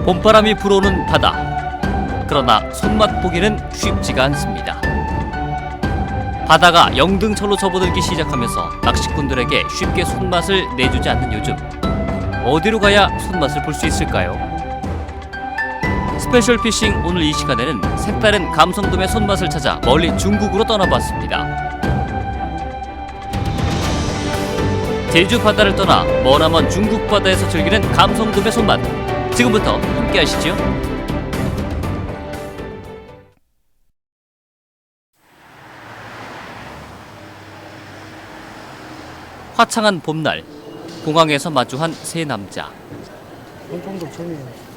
봄바람이 불어오는 바다. 그러나 손맛 보기는 쉽지가 않습니다. 바다가 영등철로 접어들기 시작하면서 낚시꾼들에게 쉽게 손맛을 내주지 않는 요즘. 어디로 가야 손맛을 볼 수 있을까요? 스페셜 피싱 오늘 이 시간에는 색다른 감성돔의 손맛을 찾아 멀리 중국으로 떠나봤습니다. 제주 바다를 떠나 머나먼 중국 바다에서 즐기는 감성돔의 손맛. 지금부터 함께 하시죠. 화창한 봄날, 공항에서 마주한 세 남자.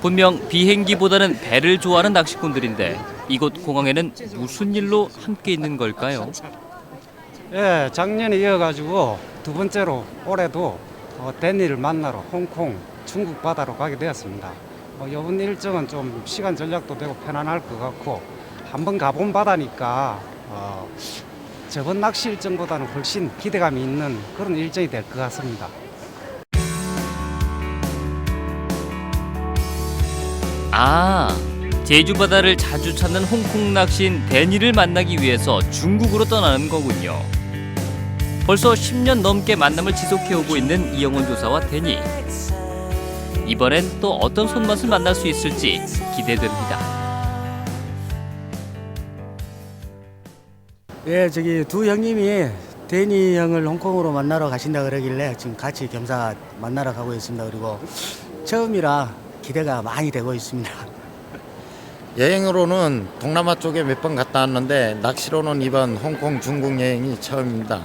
분명 비행기보다는 배를 좋아하는 낚시꾼들인데 이곳 공항에는 무슨 일로 함께 있는 걸까요? 예, 작년에 이어가지고 두 번째로 올해도 데니를 만나러 홍콩, 중국 바다로 가게 되었습니다. 이번 일정은 좀 시간 전략도 되고 편안할 것 같고 한번 가본 바다니까 저번 낚시 일정보다는 훨씬 기대감이 있는 그런 일정이 될 것 같습니다. 제주 바다를 자주 찾는 홍콩 낚시인 데니를 만나기 위해서 중국으로 떠나는 거군요. 벌써 10년 넘게 만남을 지속해오고 있는 이영원 조사와 데니. 이번엔 또 어떤 손맛을 만날 수 있을지 기대됩니다. 예, 저기 두 형님이 데니 형을 홍콩으로 만나러 가신다 그러길래 지금 같이 겸사 만나러 가고 있습니다. 그리고 처음이라 기대가 많이 되고 있습니다. 여행으로는 동남아 쪽에 몇 번 갔다 왔는데 낚시로는 이번 홍콩 중국 여행이 처음입니다.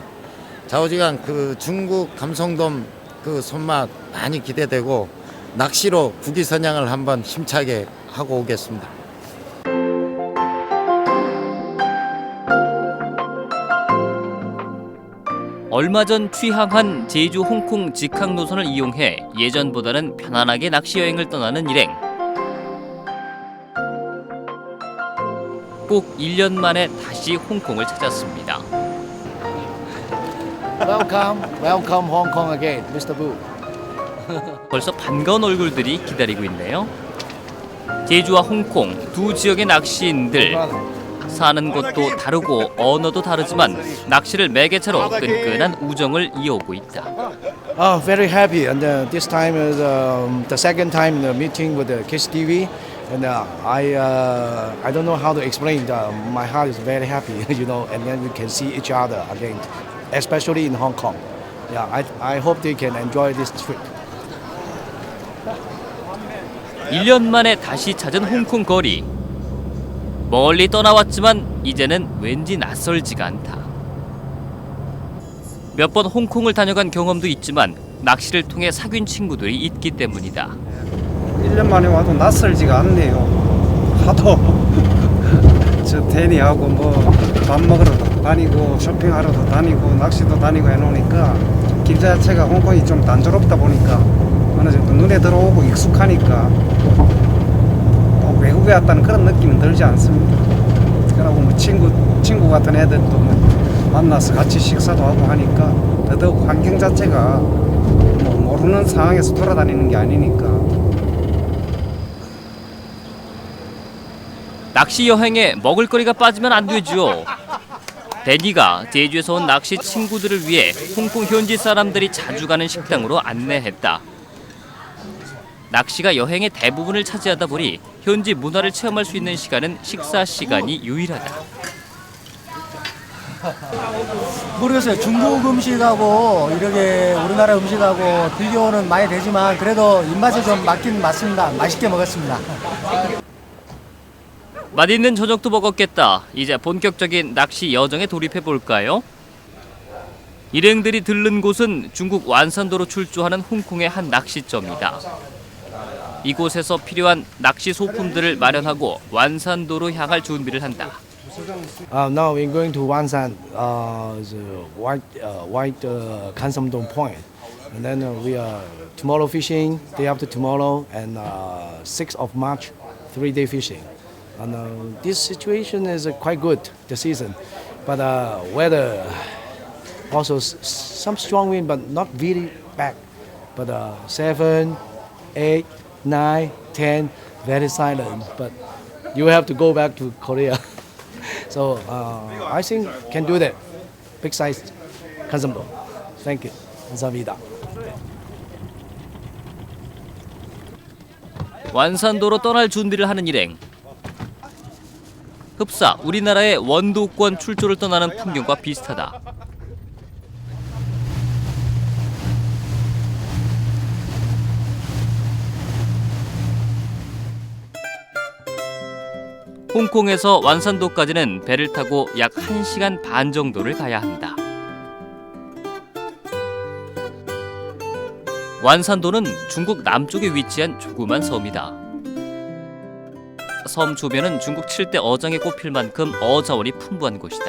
좌우지간 그 중국 감성돔 그 손맛 많이 기대되고 낚시로 국위선양을 한번 힘차게 하고 오겠습니다. 얼마 전 취항한 제주 홍콩 직항 노선을 이용해 예전보다는 편안하게 낚시 여행을 떠나는 일행. 꼭 1년 만에 다시 홍콩을 찾았습니다. Welcome Hong Kong again, Mr. Boo. 벌써 반가운 얼굴들이 기다리고 있네요. 제주와 홍콩 두 지역의 낚시인들. 사는 곳도 다르고 언어도 다르지만 낚시를 매개체로 끈끈한 우정을 이어오고 있다. Very happy, and this time is the second time meeting with the Kiss TV, and I don't know how to explain. My heart is very happy, you know, and then we can see each other again, especially in Hong Kong. Yeah, I hope they can enjoy this trip. 1년 만에 다시 찾은 홍콩 거리. 멀리 떠나왔지만 이제는 왠지 낯설지가 않다. 몇 번 홍콩을 다녀간 경험도 있지만 낚시를 통해 사귄 친구들이 있기 때문이다. 1년 만에 와도 낯설지가 않네요. 하도 저 데니하고 뭐 밥 먹으러도 다니고 쇼핑하러도 다니고 낚시도 다니고 해놓으니까 길 자체가 홍콩이 좀 단조롭다 보니까 어느 정도 눈에 들어오고 익숙하니까 또 외국에 왔다는 그런 느낌은 들지 않습니다. 그러고 뭐 친구 같은 애들도 뭐 만나서 같이 식사도 하고 하니까 더더욱 환경 자체가 뭐 모르는 상황에서 돌아다니는 게 아니니까. 낚시 여행에 먹을거리가 빠지면 안 되죠. 데니가 제주에서 온 낚시 친구들을 위해 홍콩 현지 사람들이 자주 가는 식당으로 안내했다. 낚시가 여행의 대부분을 차지하다 보니 현지 문화를 체험할 수 있는 시간은 식사 시간이 유일하다. 모르겠어요. 중국 음식하고 이렇게 우리나라 음식하고 비교는 많이 되지만 그래도 입맛에 좀 맞긴 맞습니다. 맛있게 먹었습니다. 맛있는 저녁도 먹었겠다. 이제 본격적인 낚시 여정에 돌입해 볼까요? 일행들이 들른 곳은 중국 완산도로 출조하는 홍콩의 한 낚시점이다. 이곳에서 필요한 낚시 소품들을 마련하고 완산도로 향할 준비를 한다. Now we're going to Wansan, the white Kansam-dong Point, and then we are tomorrow fishing, day after tomorrow, and 6th of March, 3-day fishing. And this situation is quite good, the season, but weather also some strong wind, but not really bad. But 7, 8, 9, 10, very silent. But you have to go back to Korea. So I think can do that. Big size 간섬도. Thank you. 감사합니다. 완산도로 떠날 준비를 하는 일행. 흡사 우리나라의 원도권 출조를 떠나는 풍경과 비슷하다. 홍콩에서 완산도까지는 배를 타고 약 1시간 반 정도를 가야 한다. 완산도는 중국 남쪽에 위치한 조그만 섬이다. 섬 주변은 중국 7대 어장에 꼽힐 만큼 어자원이 풍부한 곳이다.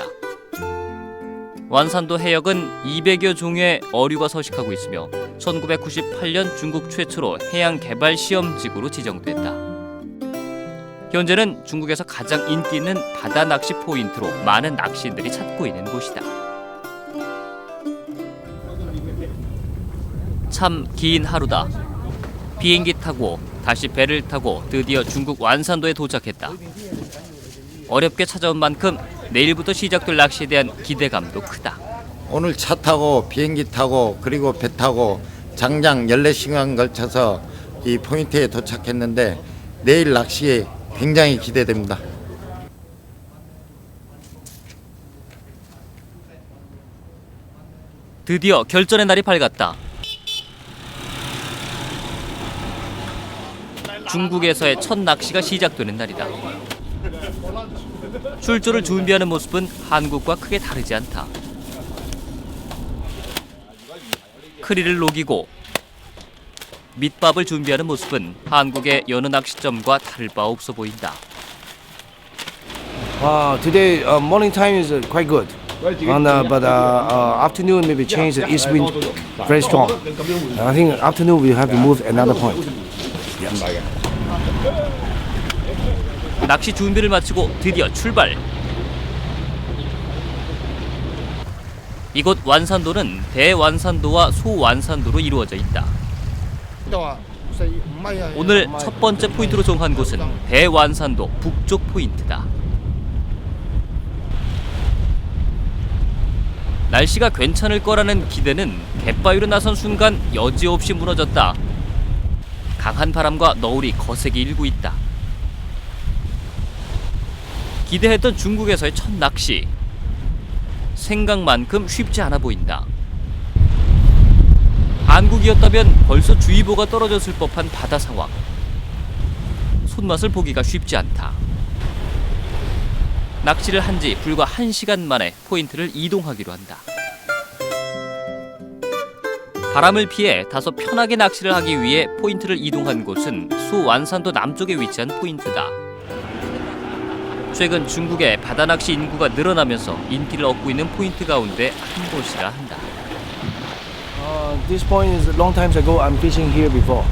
완산도 해역은 200여 종의 어류가 서식하고 있으며 1998년 중국 최초로 해양 개발 시험지구로 지정됐다. 현재는 중국에서 가장 인기 있는 바다 낚시 포인트로 많은 낚시인들이 찾고 있는 곳이다. 참 긴 하루다. 비행기 타고 다시 배를 타고 드디어 중국 완산도에 도착했다. 어렵게 찾아온 만큼 내일부터 시작될 낚시에 대한 기대감도 크다. 오늘 차 타고 비행기 타고 그리고 배 타고 장장 14시간 걸쳐서 이 포인트에 도착했는데 내일 낚시에 굉장히 기대됩니다. 드디어 결전의 날이 밝았다. 중국에서의 첫 낚시가 시작되는 날이다. 출조를 준비하는 모습은 한국과 크게 다르지 않다. 크릴을 녹이고 밑밥을 준비하는 모습은 한국의 여느 낚시점과 다를 바 없어 보인다. Today morning time is quite good. But afternoon maybe change the east wind very strong. I think afternoon we have to move another point. 낚시 준비를 마치고 드디어 출발. 이곳 완산도는 대완산도와 소완산도로 이루어져 있다. 오늘 첫 번째 포인트로 정한 곳은 대완산도 북쪽 포인트다. 날씨가 괜찮을 거라는 기대는 갯바위로 나선 순간 여지없이 무너졌다. 강한 바람과 너울이 거세게 일고 있다. 기대했던 중국에서의 첫 낚시. 생각만큼 쉽지 않아 보인다. 한국이었다면 벌써 주의보가 떨어졌을 법한 바다 상황. 손맛을 보기가 쉽지 않다. 낚시를 한 지 불과 1시간 만에 포인트를 이동하기로 한다. 바람을 피해 다소 편하게 낚시를 하기 위해 포인트를 이동한 곳은 소완산도 남쪽에 위치한 포인트다. 최근 중국의 바다 낚시 인구가 늘어나면서 인기를 얻고 있는 포인트 가운데 한 곳이라 한다. This point is a long time ago. I'm fishing here before.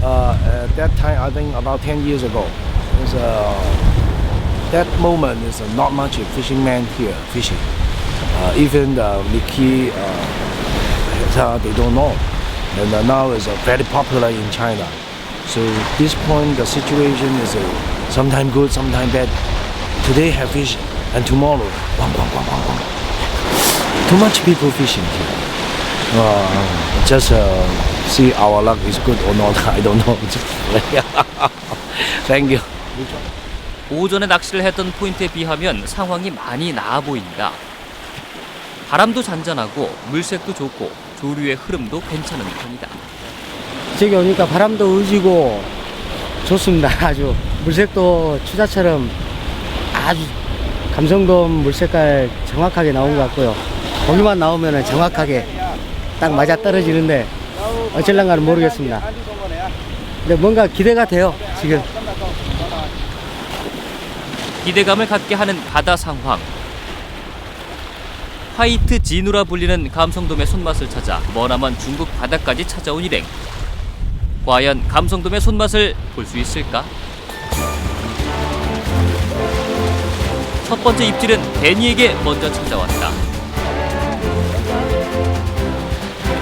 At that time, I think about 10 years ago. That moment is not much fishermen here fishing. Even the Mickey, they don't know. And now it's very popular in China. So this point, the situation is sometimes good, sometimes bad. Today have fish, and tomorrow, too much people fishing here. Just see our luck is good or not. I don't know. Thank you. 오전에 낚시를 했던 포인트에 비하면 상황이 많이 나아 보인다. 바람도 잔잔하고 물색도 좋고 조류의 흐름도 괜찮은 편이다. 저기 오니까 바람도 의지고 좋습니다. 아주 물색도 추자처럼 아주 감성돔 물색깔 정확하게 나온 것 같고요. 고기만 나오면 정확하게 딱 맞아 떨어지는데 어쩔랑가는 모르겠습니다. 근데 뭔가 기대가 돼요 지금. 기대감을 갖게 하는 바다 상황. 화이트 진우라 불리는 감성돔의 손맛을 찾아 머나먼 중국 바다까지 찾아온 일행. 과연 감성돔의 손맛을 볼 수 있을까? 첫 번째 입질은 데니에게 먼저 찾아왔다.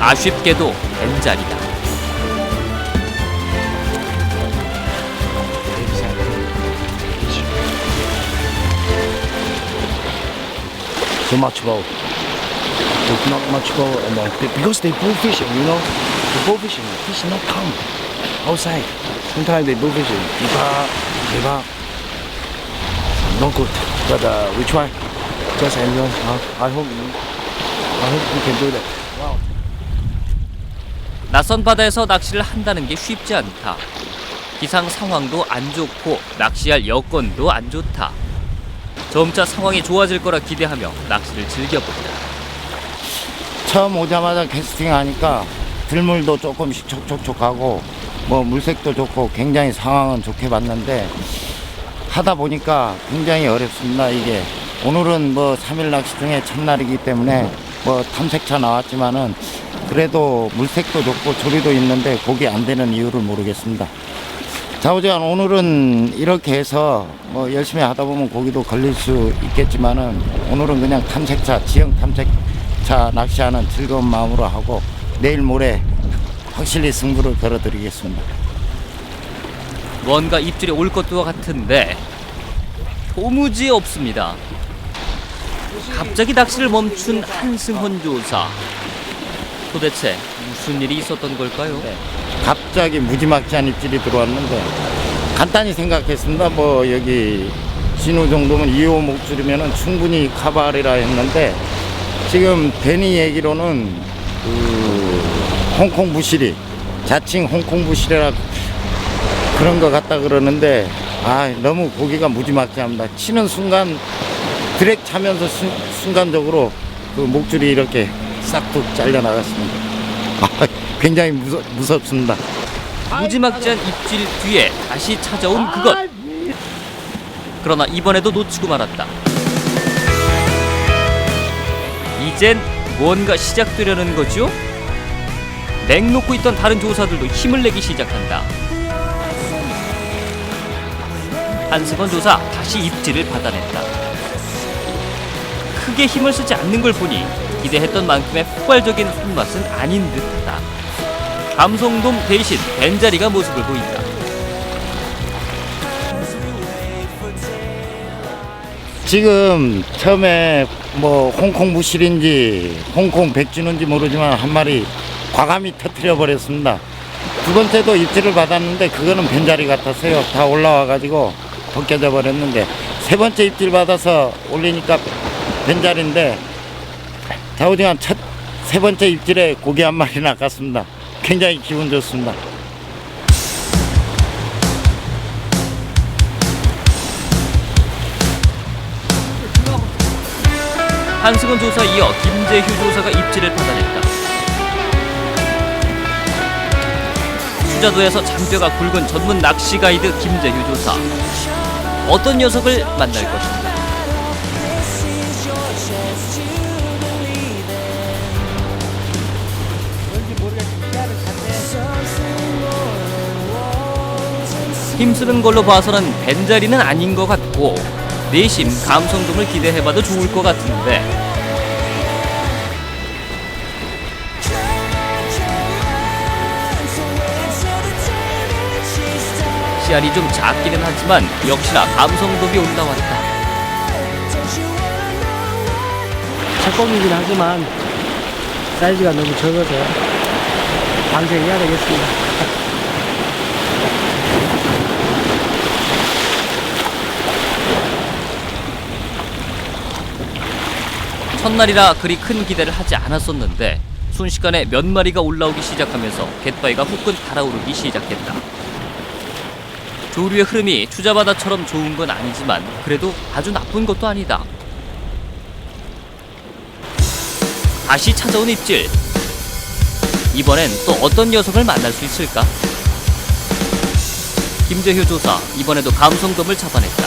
아쉽게도 벤자리다. so much boat. There's not much boat, and because they bull fishing, you know, the bull fishing, fish not come outside. Sometimes they bull fishing, give up. Not good, but we try. Just enjoy. I hope we can do that. Wow. 낯선 바다에서 낚시를 한다는 게 쉽지 않다. 기상 상황도 안 좋고 낚시할 여건도 안 좋다. 점차 상황이 좋아질 거라 기대하며 낚시를 즐겨본다. 처음 오자마자 캐스팅하니까 들물도 조금씩 촉촉촉하고 뭐 물색도 좋고 굉장히 상황은 좋게 봤는데 하다 보니까 굉장히 어렵습니다. 이게 오늘은 뭐 3일 낚시 중에 첫날이기 때문에 뭐 탐색차 나왔지만은 그래도 물색도 좋고 조리도 있는데 고기 안 되는 이유를 모르겠습니다. 자오지간 오늘은 이렇게 해서 뭐 열심히 하다 보면 고기도 걸릴 수 있겠지만은 오늘은 그냥 탐색차, 지형 탐색차 낚시하는 즐거운 마음으로 하고 내일 모레 확실히 승부를 걸어드리겠습니다. 뭔가 입질이 올 것도 같은데 도무지 없습니다. 갑자기 낚시를 멈춘 한승헌 조사. 도대체 무슨 일이 있었던 걸까요? 갑자기 무지막지한 입질이 들어왔는데 간단히 생각했습니다. 뭐 여기 진우 정도면 2호 목줄이면 충분히 카바리라 했는데 지금 데니 얘기로는 그 홍콩 부시리, 자칭 홍콩 부시리라 그런 것 같다 그러는데 너무 고기가 무지막지합니다. 치는 순간 드랙 차면서 순간적으로 그 목줄이 이렇게 싹둑 잘려 나갔습니다. 굉장히 무섭습니다. 무지막지한 입질 뒤에 다시 찾아온 그것. 그러나 이번에도 놓치고 말았다. 이젠 뭔가 시작되려는 거죠? 냉놓고 있던 다른 조사들도 힘을 내기 시작한다. 한승헌 조사 다시 입질을 받아냈다. 크게 힘을 쓰지 않는 걸 보니 기대했던 만큼의 폭발적인 손맛은 아닌 듯하다. 감성돔 대신 벤자리가 모습을 보인다. 지금 처음에 뭐 홍콩 부실인지 홍콩 백준인지 모르지만 한 마리 과감히 터뜨려 버렸습니다. 두 번째도 입질을 받았는데 그거는 벤자리 같았어요. 다 올라와 가지고 벗겨져 버렸는데 세 번째 입질 받아서 올리니까 벤자리인데 자오지간 첫 세 번째 입질에 고기 한 마리 낚았습니다. 굉장히 기분 좋습니다. 한승헌 조사 이어 김재휴 조사가 입질을 받아냈다. 수자도에서 잔뼈가 굵은 전문 낚시 가이드 김재휴 조사. 어떤 녀석을 만날 것인가? 힘쓰는 걸로 봐서는 벤자리는 아닌 것 같고 내심 감성돔을 기대해봐도 좋을 것 같은데 씨알이 좀 작기는 하지만 역시나 감성돔이 올라왔다. 첫공이긴 하지만 사이즈가 너무 적어서 방생해야 되겠습니다. 첫날이라 그리 큰 기대를 하지 않았었는데 순식간에 몇 마리가 올라오기 시작하면서 갯바위가 후끈 달아오르기 시작했다. 조류의 흐름이 투자바다처럼 좋은 건 아니지만 그래도 아주 나쁜 것도 아니다. 다시 찾아온 입질. 이번엔 또 어떤 녀석을 만날 수 있을까? 김재휴 조사 이번에도 감성돔을 잡아냈다.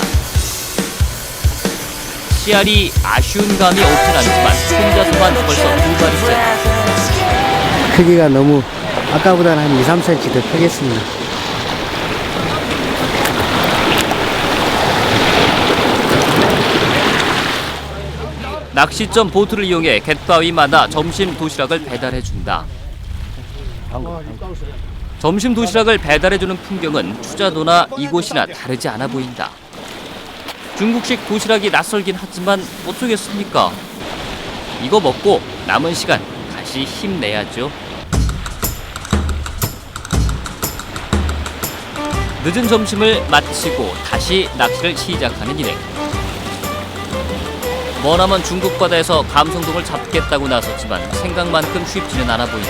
씨알이 아쉬운 감이 없진 않지만 혼자서만 벌써 두 마리째. 크기가 너무 아까보다는 한 2, 3cm 더 크겠습니다. 낚시점 보트를 이용해 갯바위마다 점심 도시락을 배달해준다. 점심 도시락을 배달해주는 풍경은 투자도나 이곳이나 다르지 않아 보인다. 중국식 도시락이 낯설긴 하지만 어쩌겠습니까? 이거 먹고 남은 시간 다시 힘내야죠. 늦은 점심을 마치고 다시 낚시를 시작하는 일행. 머나먼 중국 바다에서 감성돔을 잡겠다고 나섰지만 생각만큼 쉽지는 않아 보인다.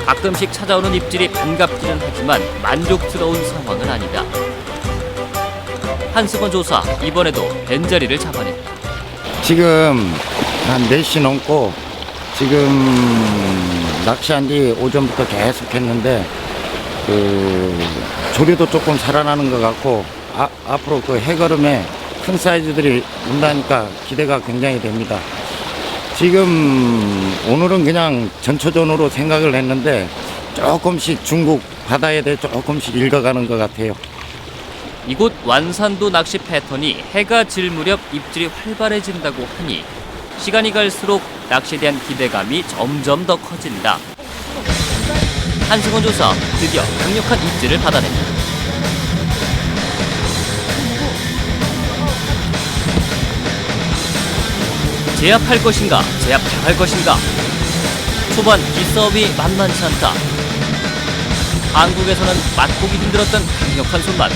가끔씩 찾아오는 입질이 반갑기는 하지만 만족스러운 상황은 아니다. 한승원 조사, 이번에도 벤자리를 잡아냈다. 지금 한 4시 넘고 지금 낚시한 지 오전부터 계속 했는데 조류도 조금 살아나는 것 같고 앞으로 그 해거름에 큰 사이즈들이 온다니까 기대가 굉장히 됩니다. 지금 오늘은 그냥 전초전으로 생각을 했는데 조금씩 중국 바다에 대해 조금씩 읽어가는 것 같아요. 이곳 완산도 낚시 패턴이 해가 질 무렵 입질이 활발해진다고 하니 시간이 갈수록 낚시에 대한 기대감이 점점 더 커진다. 한승원 조사, 드디어 강력한 입질을 받아낸다. 제압할 것인가, 제압당할 것인가. 초반 기싸움이 만만치 않다. 한국에서는 맛보기 힘들었던 강력한 손맛.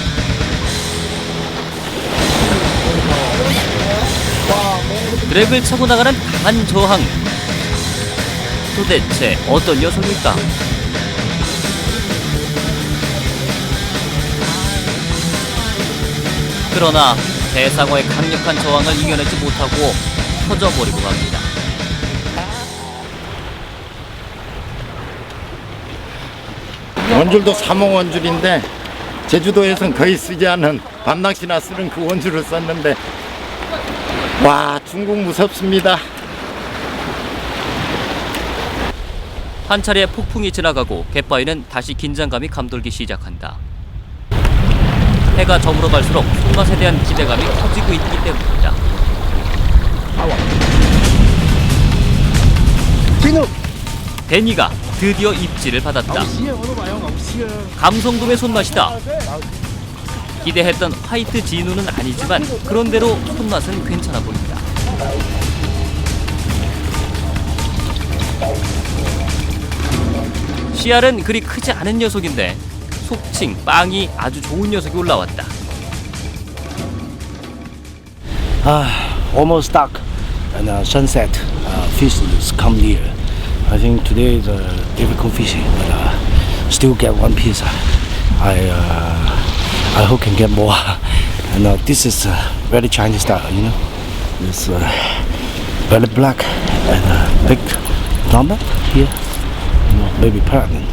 드랙을 차고 나가는 강한 저항. 도대체 어떤 녀석입니까? 그러나 대상어의 강력한 저항을 이겨내지 못하고 터져버리고 맙니다. 원줄도 3호 원줄인데 제주도에서는 거의 쓰지 않은 밤낚시나 쓰는 그 원줄을 썼는데 와, 중국 무섭습니다. 한 차례 폭풍이 지나가고 갯바위는 다시 긴장감이 감돌기 시작한다. 해가 저물어 갈수록 손맛에 대한 기대감이 커지고 있기 때문이다. 데니가 드디어 입질을 받았다. 감성돔의 손맛이다. 기대했던 화이트 진우는 아니지만 그런대로 손맛은 괜찮아 보인다. 씨알은 그리 크지 않은 녀석인데 속칭 빵이 아주 좋은 녀석이 올라왔다. Almost dark and sunset. Fish is come near. I think today is a difficult fishing, but still get one piece. I hope can get more. And this is very Chinese style, you know. It's very black and big number here. You know, maybe paragon.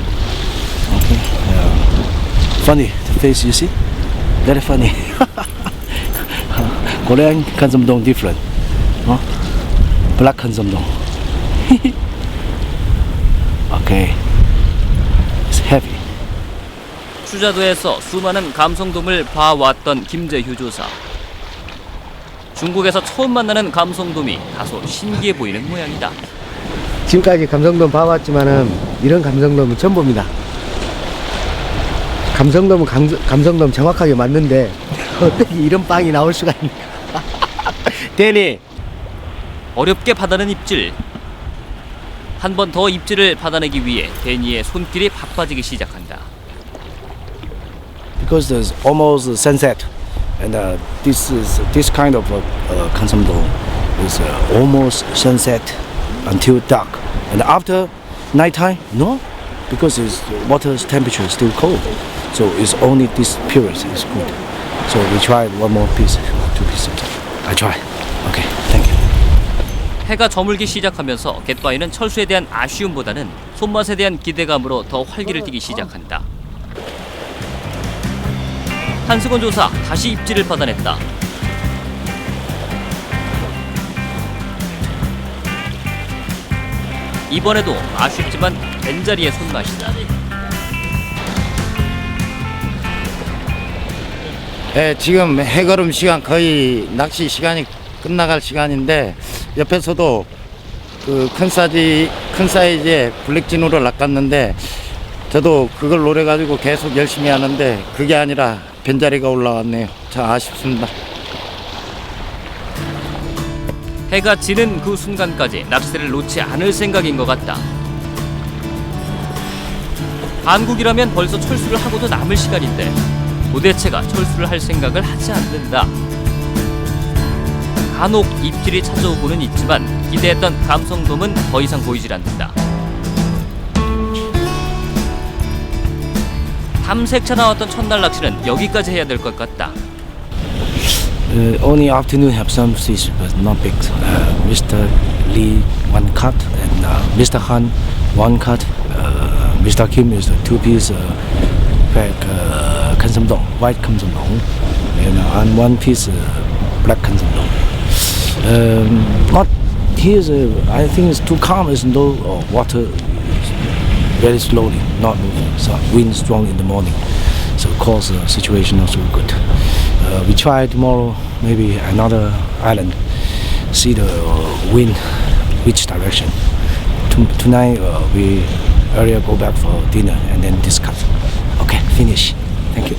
Okay. Funny the face you see. Very funny. Korean Kansamdong different. Black Kansamdong. Okay. It's heavy. 추자도에서 수많은 감성돔을 봐왔던 김재휴 조사. 중국에서 처음 만나는 감성돔이 다소 신기해 보이는 모양이다. 지금까지 감성돔 봐왔지만은 이런 감성돔은 처음 봅니다. 감성돔은 감성돔 정확하게 맞는데 어떻게 이런 빵이 나올 수가 있는가. 데니, 어렵게 받아낸 입질. 한 번 더 입질을 받아내기 위해 데니의 손길이 바빠지기 시작한다. Because there's almost sunset, and this kind of Kansamdong is almost sunset until dark, and after nighttime, no, because its water's temperature is still cold, so it's only this period is good. So we try one more piece, 2 pieces. I try. Okay, thank you. 해가 저물기 시작하면서 갯바위는 철수에 대한 아쉬움보다는 손맛에 대한 기대감으로 더 활기를 띠기 시작한다. 한승원 조사 다시 입질을 받아냈다. 이번에도 아쉽지만 벤자리의 손맛이다. 네, 지금 해거름 시간 거의 낚시 시간이 끝나갈 시간인데 옆에서도 그 큰 사이즈의 블랙진우를 낚았는데 저도 그걸 노려가지고 계속 열심히 하는데 그게 아니라 벤자리가 올라왔네요. 참 아쉽습니다. 해가 지는 그 순간까지 낚시대를 놓지 않을 생각인 것 같다. 한국이라면 벌써 철수를 하고도 남을 시간인데 도대체가 철수를 할 생각을 하지 않는다. 간혹 입질이 찾아오고는 있지만 기대했던 감성돔은 더 이상 보이질 않는다. 탐색차 나왔던 첫날 낚시는 여기까지 해야 될 것 같다. Only afternoon have some fish, but not big. Mr. Lee one cut and Mr. Han one cut. Mr. Kim is a two-piece pack kansamdong, white kansamdong, and one piece black kansamdong. Not here's I think it's too calm. It's no water. Very slowly, not moving. So wind strong in the morning, so cause the situation not so good. We try tomorrow, maybe another island, see the wind, which direction. Tonight we earlier go back for dinner and then discuss. Okay, finish. Thank you.